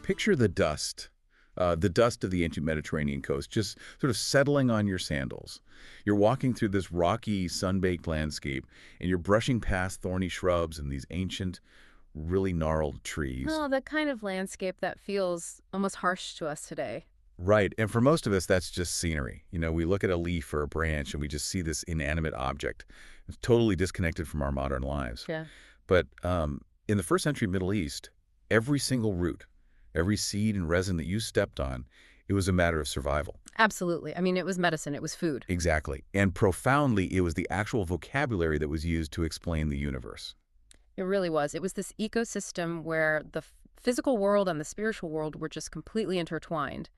picture the dust of the ancient Mediterranean coast, just sort of settling on your sandals. You're walking through this rocky, sun-baked landscape, and you're brushing past thorny shrubs and these ancient, really gnarled trees. Oh, the kind of landscape that feels almost harsh to us today. Right, and for most of us, that's just scenery. You know, we look at a leaf or a branch, and we just see this inanimate object. It's totally disconnected from our modern lives. Yeah. But in the first century Middle East, every single root, every seed and resin that you stepped on, it was a matter of survival. Absolutely. I mean, it was medicine. It was food. Exactly. And profoundly, it was the actual vocabulary that was used to explain the universe. It really was. It was this ecosystem where the physical world and the spiritual world were just completely intertwined.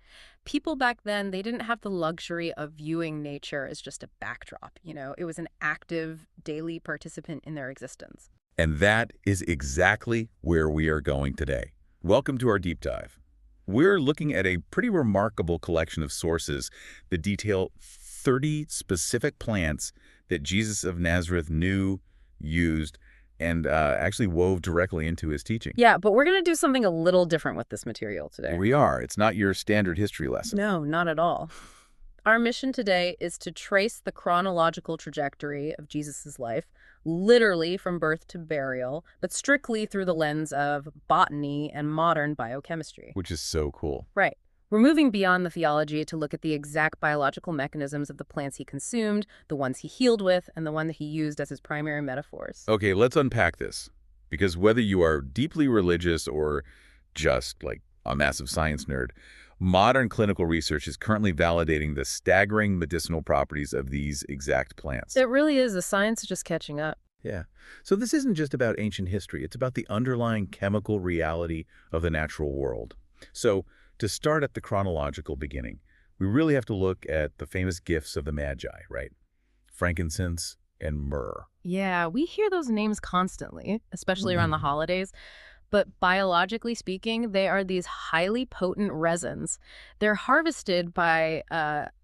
People back then, they didn't have the luxury of viewing nature as just a backdrop. You know, it was an active, daily participant in their existence. And that is exactly where we are going today. Welcome to our deep dive. We're looking at a pretty remarkable collection of sources that detail 30 specific plants that Jesus of Nazareth knew, used, and actually wove directly into his teaching. Yeah, but we're going to do something a little different with this material today. We are. It's not your standard history lesson. No, not at all. Our mission today is to trace the chronological trajectory of Jesus' life, literally from birth to burial, but strictly through the lens of botany and modern biochemistry. Which is so cool. Right. We're moving beyond the theology to look at the exact biological mechanisms of the plants he consumed, the ones he healed with, and the one that he used as his primary metaphors. Okay, let's unpack this. Because whether you are deeply religious or just like a massive science nerd, modern clinical research is currently validating the staggering medicinal properties of these exact plants. It really is. The science is just catching up. Yeah. So this isn't just about ancient history. It's about the underlying chemical reality of the natural world. So to start at the chronological beginning, we really have to look at the famous gifts of the Magi, right? Frankincense and myrrh. Yeah, we hear those names constantly, especially around the holidays. But biologically speaking, they are these highly potent resins. They're harvested by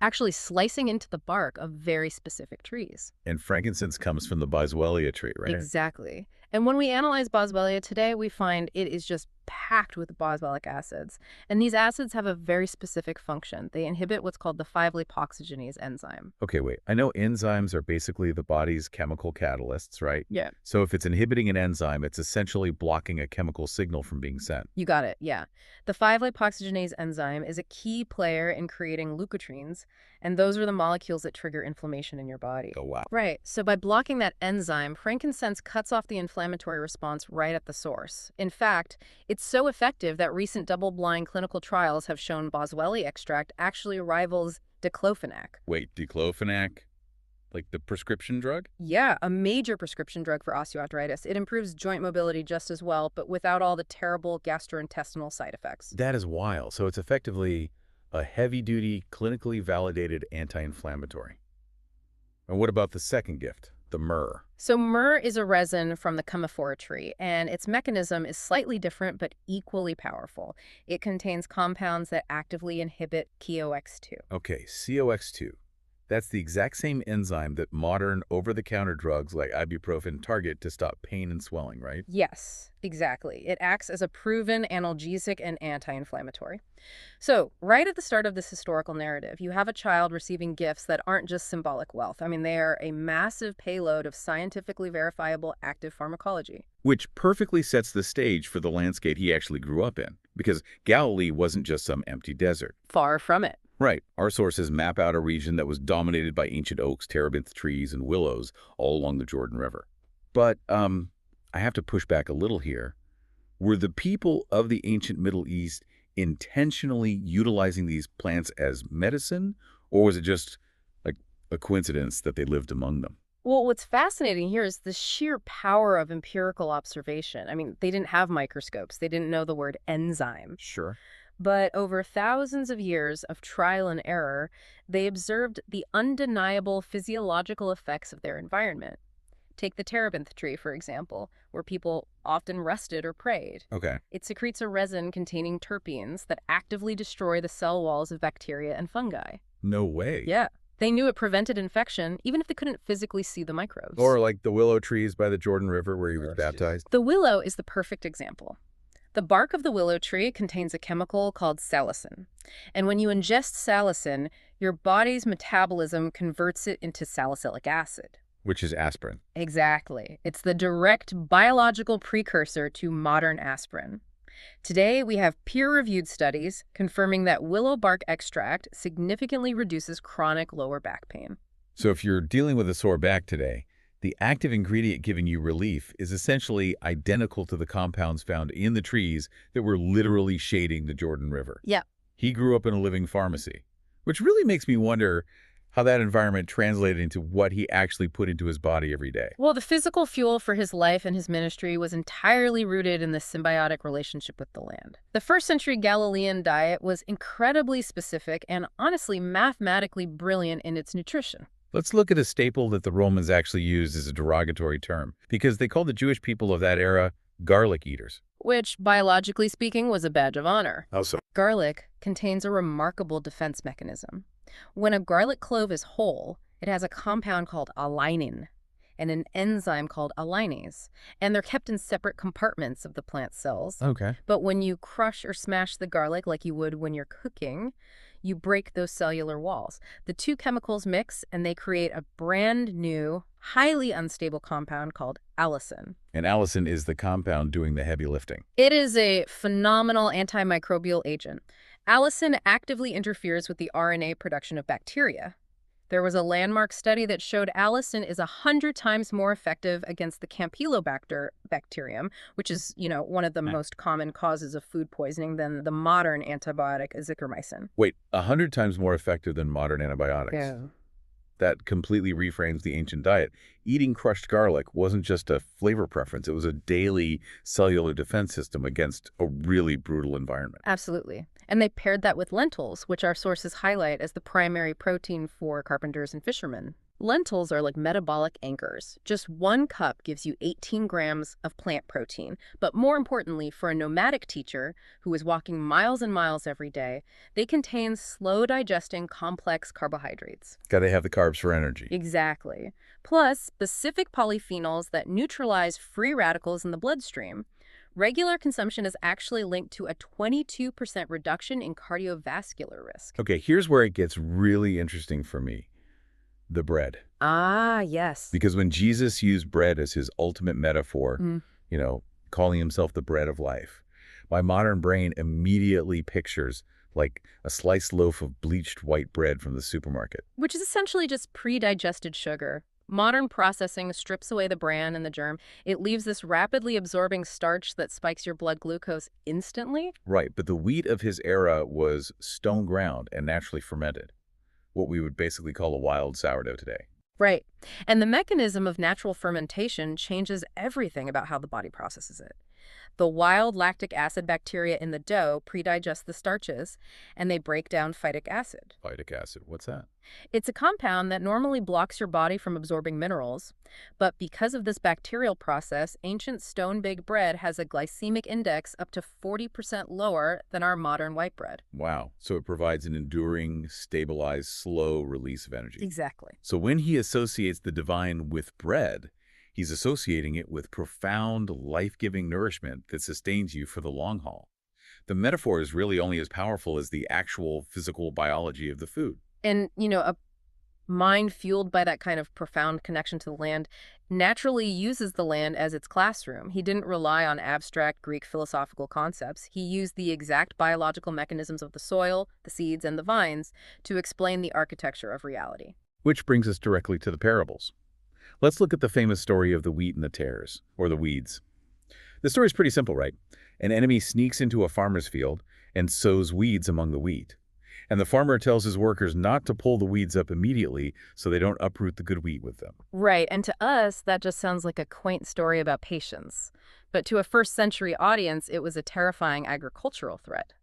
actually slicing into the bark of very specific trees. And frankincense comes from the boswellia tree, right? Exactly. And when we analyze boswellia today, we find it is just packed with boswellic acids. And these acids have a very specific function. They inhibit what's called the 5-lipoxygenase enzyme. Okay, wait. I know enzymes are basically the body's chemical catalysts, right? Yeah. So if it's inhibiting an enzyme, it's essentially blocking a chemical signal from being sent. You got it, yeah. The 5-lipoxygenase enzyme is a key player in creating leukotrienes, and those are the molecules that trigger inflammation in your body. Oh, wow. Right. So by blocking that enzyme, frankincense cuts off the inflammatory response right at the source. In fact, it's so effective that recent double-blind clinical trials have shown boswellia extract actually rivals diclofenac. Wait, diclofenac? Like the prescription drug? Yeah, a major prescription drug for osteoarthritis. It improves joint mobility just as well, but without all the terrible gastrointestinal side effects. That is wild. So it's effectively a heavy-duty, clinically validated anti-inflammatory. And what about the second gift, the myrrh? So myrrh is a resin from the Commiphora tree, and its mechanism is slightly different but equally powerful. It contains compounds that actively inhibit COX-2. Okay, COX-2. That's the exact same enzyme that modern over-the-counter drugs like ibuprofen target to stop pain and swelling, right? Yes, exactly. It acts as a proven analgesic and anti-inflammatory. So, right at the start of this historical narrative, you have a child receiving gifts that aren't just symbolic wealth. I mean, they are a massive payload of scientifically verifiable active pharmacology. Which perfectly sets the stage for the landscape he actually grew up in, because Galilee wasn't just some empty desert. Far from it. Right. Our sources map out a region that was dominated by ancient oaks, terebinth trees, and willows all along the Jordan River. But I have to push back a little here. Were the people of the ancient Middle East intentionally utilizing these plants as medicine, or was it just like a coincidence that they lived among them? Well, what's fascinating here is the sheer power of empirical observation. I mean, they didn't have microscopes. They didn't know the word enzyme. Sure. But over thousands of years of trial and error, they observed the undeniable physiological effects of their environment. Take the terebinth tree, for example, where people often rested or prayed. Okay. It secretes a resin containing terpenes that actively destroy the cell walls of bacteria and fungi. No way. Yeah. They knew it prevented infection, even if they couldn't physically see the microbes. Or like the willow trees by the Jordan River where he was baptized. The willow is the perfect example. The bark of the willow tree contains a chemical called salicin. And when you ingest salicin, your body's metabolism converts it into salicylic acid. Which is aspirin. Exactly. It's the direct biological precursor to modern aspirin. Today, we have peer-reviewed studies confirming that willow bark extract significantly reduces chronic lower back pain. So if you're dealing with a sore back today, the active ingredient giving you relief is essentially identical to the compounds found in the trees that were literally shading the Jordan River. Yep. He grew up in a living pharmacy, which really makes me wonder how that environment translated into what he actually put into his body every day. Well, the physical fuel for his life and his ministry was entirely rooted in this symbiotic relationship with the land. The first-century Galilean diet was incredibly specific and honestly mathematically brilliant in its nutrition. Let's look at a staple that the Romans actually used as a derogatory term, because they called the Jewish people of that era garlic eaters. Which, biologically speaking, was a badge of honor. How so? Garlic contains a remarkable defense mechanism. When a garlic clove is whole, it has a compound called alignin and an enzyme called allinase, and they're kept in separate compartments of the plant cells. Okay. But when you crush or smash the garlic like you would when you're cooking, you break those cellular walls. The two chemicals mix, and they create a brand new, highly unstable compound called allicin. And allicin is the compound doing the heavy lifting. It is a phenomenal antimicrobial agent. Allicin actively interferes with the RNA production of bacteria. There was a landmark study that showed allicin is 100 times more effective against the Campylobacter bacterium, which is, one of the most common causes of food poisoning than the modern antibiotic azithromycin. Wait, 100 times more effective than modern antibiotics? Yeah. That completely reframes the ancient diet. Eating crushed garlic wasn't just a flavor preference. It was a daily cellular defense system against a really brutal environment. Absolutely. And they paired that with lentils, which our sources highlight as the primary protein for carpenters and fishermen. Lentils are like metabolic anchors. Just 1 cup gives you 18 grams of plant protein. But more importantly, for a nomadic teacher who is walking miles and miles every day, they contain slow-digesting complex carbohydrates. Gotta have the carbs for energy. Exactly. Plus, specific polyphenols that neutralize free radicals in the bloodstream. Regular consumption is actually linked to a 22% reduction in cardiovascular risk. Okay, here's where it gets really interesting for me. The bread. Ah, yes. Because when Jesus used bread as his ultimate metaphor, calling himself the bread of life, my modern brain immediately pictures like a sliced loaf of bleached white bread from the supermarket. Which is essentially just pre-digested sugar. Modern processing strips away the bran and the germ. It leaves this rapidly absorbing starch that spikes your blood glucose instantly. Right, but the wheat of his era was stone ground and naturally fermented, what we would basically call a wild sourdough today. Right. And the mechanism of natural fermentation changes everything about how the body processes it. The wild lactic acid bacteria in the dough predigest the starches, and they break down phytic acid. Phytic acid, what's that? It's a compound that normally blocks your body from absorbing minerals, but because of this bacterial process, ancient stone big bread has a glycemic index up to 40% lower than our modern white bread. Wow, so it provides an enduring, stabilized, slow release of energy. Exactly. So when he associates the divine with bread, he's associating it with profound, life-giving nourishment that sustains you for the long haul. The metaphor is really only as powerful as the actual physical biology of the food. And, a mind fueled by that kind of profound connection to the land naturally uses the land as its classroom. He didn't rely on abstract Greek philosophical concepts. He used the exact biological mechanisms of the soil, the seeds, and the vines to explain the architecture of reality. Which brings us directly to the parables. Let's look at the famous story of the wheat and the tares, or the weeds. The story is pretty simple, right? An enemy sneaks into a farmer's field and sows weeds among the wheat. And the farmer tells his workers not to pull the weeds up immediately so they don't uproot the good wheat with them. Right, and to us, that just sounds like a quaint story about patience. But to a first-century audience, it was a terrifying agricultural threat.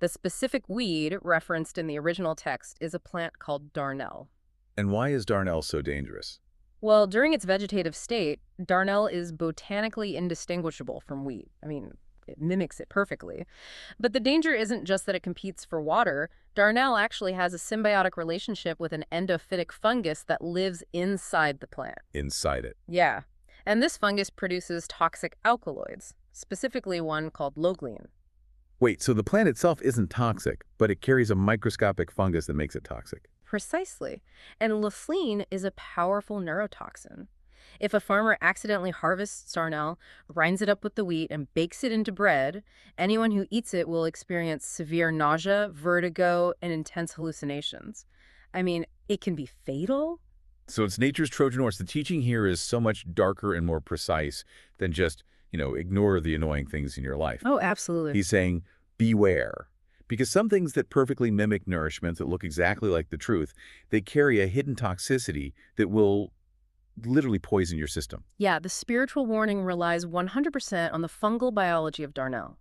The specific weed referenced in the original text is a plant called darnel. And why is darnel so dangerous? Well, during its vegetative state, darnel is botanically indistinguishable from wheat. It mimics it perfectly. But the danger isn't just that it competes for water. Darnel actually has a symbiotic relationship with an endophytic fungus that lives inside the plant. Inside it. Yeah. And this fungus produces toxic alkaloids. specifically one called loglein. Wait, so the plant itself isn't toxic, but it carries a microscopic fungus that makes it toxic. Precisely. And lethlean is a powerful neurotoxin. If a farmer accidentally harvests darnel, grinds it up with the wheat, and bakes it into bread, anyone who eats it will experience severe nausea, vertigo, and intense hallucinations. I mean, it can be fatal. So it's nature's Trojan horse. The teaching here is so much darker and more precise than just, ignore the annoying things in your life. Oh, absolutely. He's saying, beware. Because some things that perfectly mimic nourishment, that look exactly like the truth, they carry a hidden toxicity that will literally poison your system. Yeah, the spiritual warning relies 100% on the fungal biology of darnel.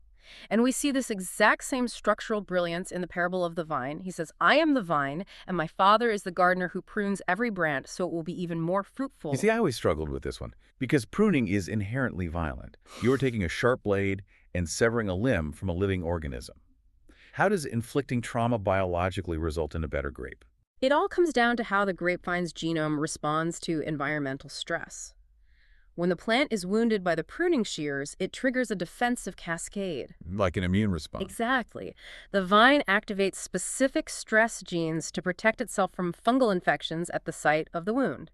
And we see this exact same structural brilliance in the parable of the vine. He says, I am the vine, and my Father is the gardener who prunes every branch so it will be even more fruitful. You see, I always struggled with this one, because pruning is inherently violent. You're taking a sharp blade and severing a limb from a living organism. How does inflicting trauma biologically result in a better grape? It all comes down to how the grapevine's genome responds to environmental stress. When the plant is wounded by the pruning shears, it triggers a defensive cascade. Like an immune response. Exactly. The vine activates specific stress genes to protect itself from fungal infections at the site of the wound.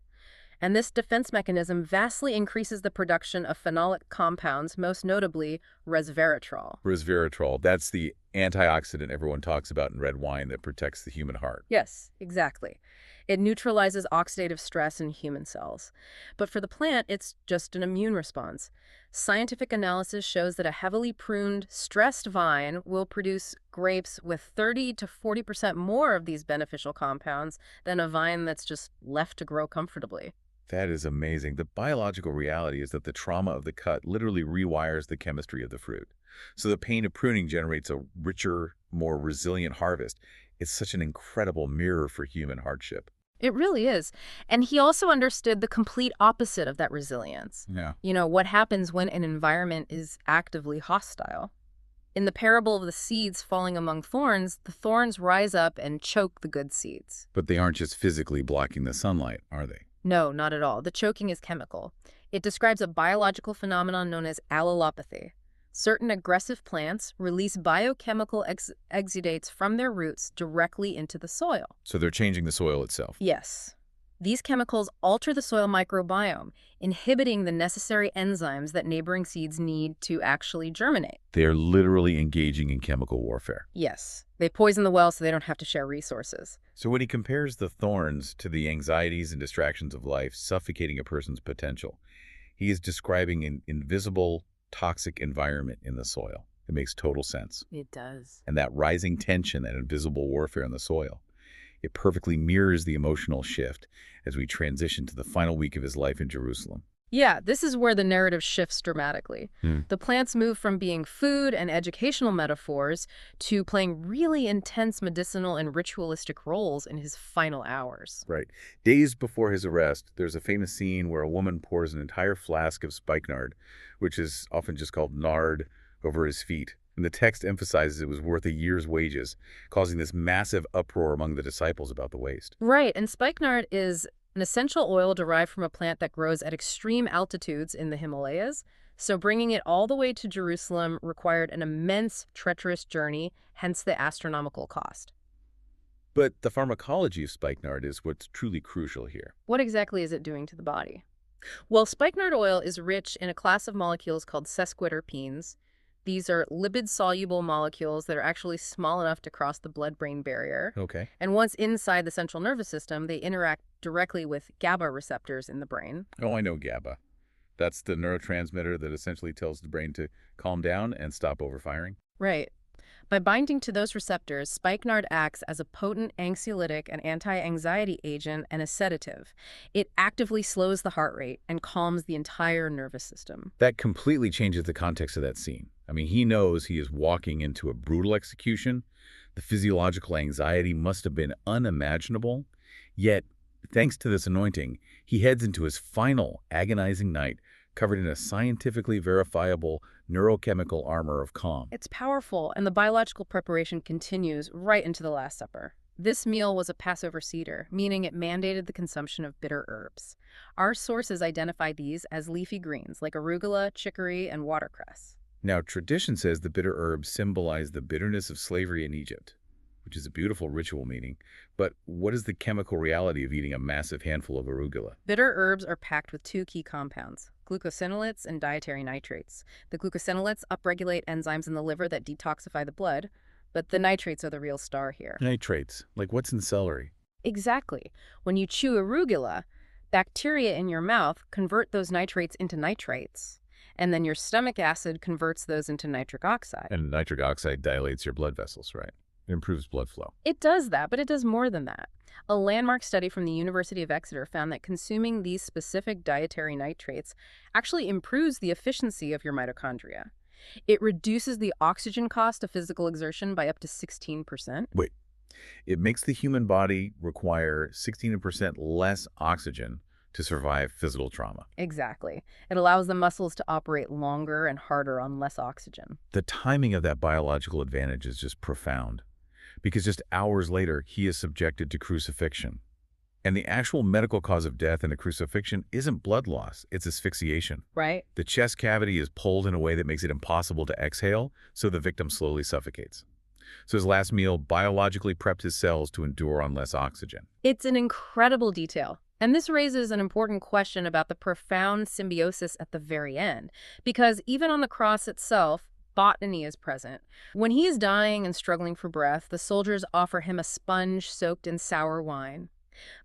And this defense mechanism vastly increases the production of phenolic compounds, most notably resveratrol. Resveratrol, that's the antioxidant everyone talks about in red wine that protects the human heart. Yes, exactly. It neutralizes oxidative stress in human cells. But for the plant, it's just an immune response. Scientific analysis shows that a heavily pruned, stressed vine will produce grapes with 30 to 40% more of these beneficial compounds than a vine that's just left to grow comfortably. That is amazing. The biological reality is that the trauma of the cut literally rewires the chemistry of the fruit. So the pain of pruning generates a richer, more resilient harvest. It's such an incredible mirror for human hardship. It really is. And he also understood the complete opposite of that resilience. Yeah. What happens when an environment is actively hostile. In the parable of the seeds falling among thorns, the thorns rise up and choke the good seeds. But they aren't just physically blocking the sunlight, are they? No, not at all. The choking is chemical. It describes a biological phenomenon known as allelopathy. Certain aggressive plants release biochemical exudates from their roots directly into the soil. So they're changing the soil itself. Yes. These chemicals alter the soil microbiome, inhibiting the necessary enzymes that neighboring seeds need to actually germinate. They are literally engaging in chemical warfare. Yes. They poison the well so they don't have to share resources. So when he compares the thorns to the anxieties and distractions of life suffocating a person's potential, he is describing an invisible, toxic environment in the soil. It makes total sense. It does. And that rising tension, that invisible warfare in the soil, it perfectly mirrors the emotional shift as we transition to the final week of his life in Jerusalem. Yeah, this is where the narrative shifts dramatically. The plants move from being food and educational metaphors to playing really intense medicinal and ritualistic roles in his final hours. Right. Days before his arrest, there's a famous scene where a woman pours an entire flask of spikenard, which is often just called nard, over his feet. And the text emphasizes it was worth a year's wages, causing this massive uproar among the disciples about the waste. Right, and spikenard is an essential oil derived from a plant that grows at extreme altitudes in the Himalayas. So bringing it all the way to Jerusalem required an immense, treacherous journey, hence the astronomical cost. But the pharmacology of spikenard is what's truly crucial here. What exactly is it doing to the body? Well, spikenard oil is rich in a class of molecules called sesquiterpenes. These are lipid-soluble molecules that are actually small enough to cross the blood-brain barrier. Okay. And once inside the central nervous system, they interact directly with GABA receptors in the brain. Oh, I know GABA. That's the neurotransmitter that essentially tells the brain to calm down and stop overfiring. Right. By binding to those receptors, spikenard acts as a potent anxiolytic and anti-anxiety agent and a sedative. It actively slows the heart rate and calms the entire nervous system. That completely changes the context of that scene. I mean, he knows he is walking into a brutal execution. The physiological anxiety must have been unimaginable. Yet, thanks to this anointing, he heads into his final agonizing night covered in a scientifically verifiable neurochemical armor of calm. It's powerful, and the biological preparation continues right into the Last Supper. This meal was a Passover Seder, meaning it mandated the consumption of bitter herbs. Our sources identify these as leafy greens like arugula, chicory, and watercress. Now, tradition says the bitter herbs symbolize the bitterness of slavery in Egypt, which is a beautiful ritual meaning. But what is the chemical reality of eating a massive handful of arugula? Bitter herbs are packed with two key compounds, glucosinolates and dietary nitrates. The glucosinolates upregulate enzymes in the liver that detoxify the blood, but the nitrates are the real star here. Nitrates, like what's in celery? Exactly. When you chew arugula, bacteria in your mouth convert those nitrates into nitrates, and then your stomach acid converts those into nitric oxide. And nitric oxide dilates your blood vessels, right? It improves blood flow. It does that, but it does more than that. A landmark study from the University of Exeter found that consuming these specific dietary nitrates actually improves the efficiency of your mitochondria. It reduces the oxygen cost of physical exertion by up to 16%. Wait, it makes the human body require 16% less oxygen to survive physical trauma. Exactly. It allows the muscles to operate longer and harder on less oxygen. The timing of that biological advantage is just profound, because just hours later, he is subjected to crucifixion. And the actual medical cause of death in a crucifixion isn't blood loss, it's asphyxiation. Right? The chest cavity is pulled in a way that makes it impossible to exhale, so the victim slowly suffocates. So his last meal biologically prepped his cells to endure on less oxygen. It's an incredible detail. And this raises an important question about the profound symbiosis at the very end. Because even on the cross itself, botany is present. When he is dying and struggling for breath, the soldiers offer him a sponge soaked in sour wine.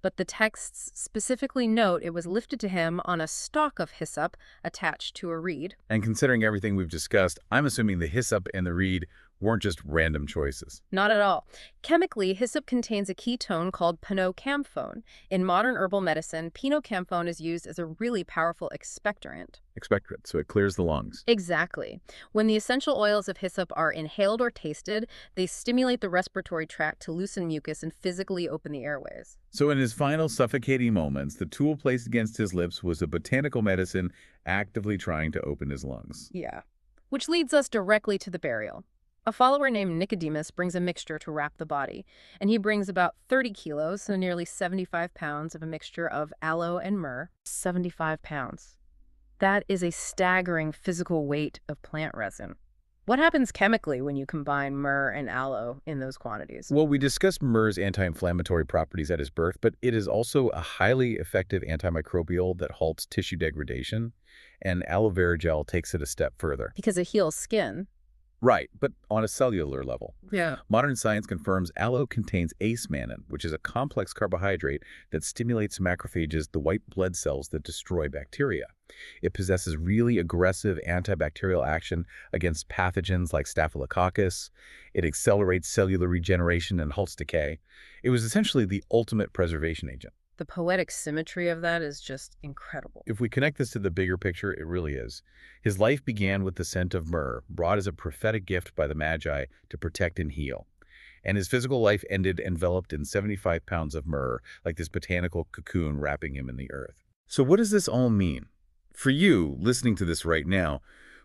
But the texts specifically note it was lifted to him on a stalk of hyssop attached to a reed. And considering everything we've discussed, I'm assuming the hyssop and the reed weren't just random choices. Not at all. Chemically, hyssop contains a ketone called pinocamphone. In modern herbal medicine, pinocamphone is used as a really powerful expectorant. Expectorant, so it clears the lungs. Exactly. When the essential oils of hyssop are inhaled or tasted, they stimulate the respiratory tract to loosen mucus and physically open the airways. So in his final suffocating moments, the tool placed against his lips was a botanical medicine actively trying to open his lungs. Yeah. Which leads us directly to the burial. A follower named Nicodemus brings a mixture to wrap the body, and he brings about 30 kilos, so nearly 75 pounds of a mixture of aloe and myrrh. 75 pounds. That is a staggering physical weight of plant resin. What happens chemically when you combine myrrh and aloe in those quantities? Well, we discussed myrrh's anti-inflammatory properties at his birth, but it is also a highly effective antimicrobial that halts tissue degradation, and aloe vera gel takes it a step further. Because it heals skin. Right, but on a cellular level. Yeah. Modern science confirms aloe contains ace-mannan, which is a complex carbohydrate that stimulates macrophages, the white blood cells that destroy bacteria. It possesses really aggressive antibacterial action against pathogens like Staphylococcus. It accelerates cellular regeneration and halts decay. It was essentially the ultimate preservation agent. The poetic symmetry of that is just incredible. If we connect this to the bigger picture, it really is. His life began with the scent of myrrh, brought as a prophetic gift by the Magi to protect and heal. And his physical life ended enveloped in 75 pounds of myrrh, like this botanical cocoon wrapping him in the earth. So what does this all mean? For you, listening to this right now,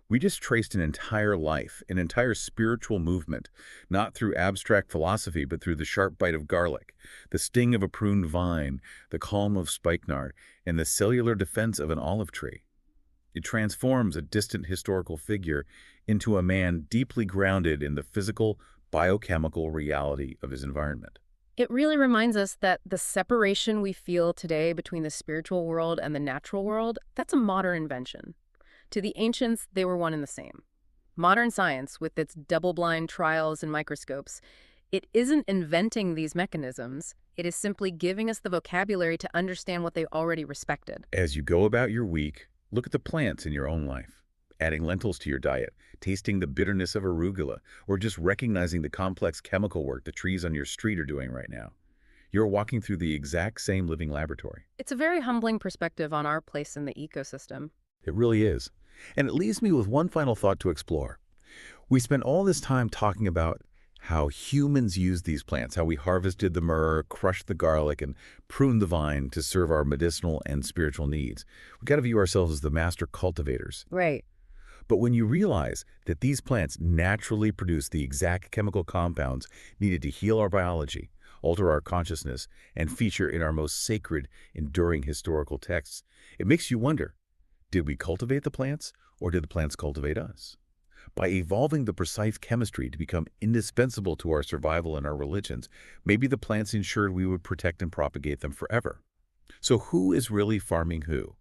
we just traced an entire life, an entire spiritual movement, not through abstract philosophy, but through the sharp bite of garlic, the sting of a pruned vine, the calm of spikenard, and the cellular defense of an olive tree. It transforms a distant historical figure into a man deeply grounded in the physical, biochemical reality of his environment. It really reminds us that the separation we feel today between the spiritual world and the natural world, that's a modern invention. To the ancients, they were one and the same. Modern science, with its double-blind trials and microscopes, it isn't inventing these mechanisms. It is simply giving us the vocabulary to understand what they already respected. As you go about your week, look at the plants in your own life. Adding lentils to your diet, tasting the bitterness of arugula, or just recognizing the complex chemical work the trees on your street are doing right now. You're walking through the exact same living laboratory. It's a very humbling perspective on our place in the ecosystem. It really is. And it leaves me with one final thought to explore. We spent all this time talking about how humans use these plants, how we harvested the myrrh, crushed the garlic, and pruned the vine to serve our medicinal and spiritual needs. We've got to view ourselves as the master cultivators. Right. But when you realize that these plants naturally produce the exact chemical compounds needed to heal our biology, alter our consciousness, and feature in our most sacred, enduring historical texts, it makes you wonder, did we cultivate the plants, or did the plants cultivate us? By evolving the precise chemistry to become indispensable to our survival and our religions, maybe the plants ensured we would protect and propagate them forever. So who is really farming who?